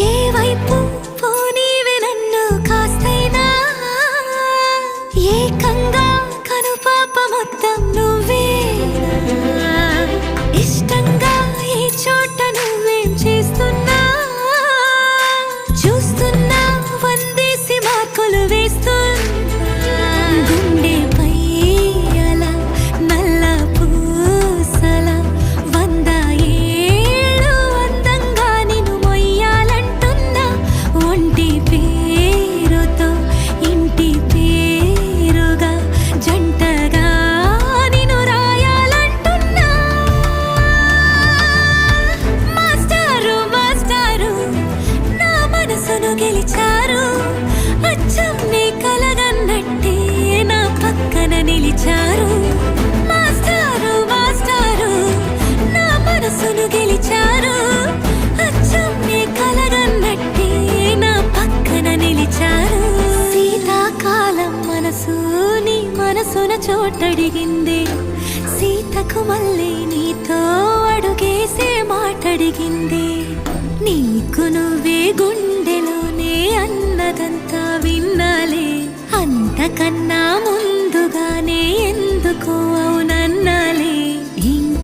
ఏ వైపు పోనీవే నన్ను కాస్తైనా ఏకంగా కనుపాప మొత్తం నువ్వేనా ఇష్టంగా ఈ చోట నువ్వేం చేస్తున్నా చూస్తున్నా వందేసి మార్కులు వేస్తున్నా గుండెపై అలా నల్ల పూసల 100 ఏళ్ళు అందంగా నిన్ను మొయ్యాలంటున్నా ఒంటి పేరుతో ఇంటి పేరుగా జంటగా నిన్ను రాయాలంటున్నా మాస్టారు మాస్టారు నా మనసును గెలిచారు అచ్చం నీ కలగన్నట్టే నా పక్కన నిలిచారు మాస్టారు మాస్టారు నా మనసును గెలిచారు అచ్చం నీ కలగన్నట్టే నా పక్కన నిలిచారు శీతాకాలం మనసు నీ మనసున చోటడిగింది సీతకు మళ్ళీ నీతో అడుగేసే మాటడిగింది నీకు నువ్వే గుండెలోనే అన్నదంతా విన్నాలే అంతకన్నా ముందుగానే ఎందుకు అవునన్నాలే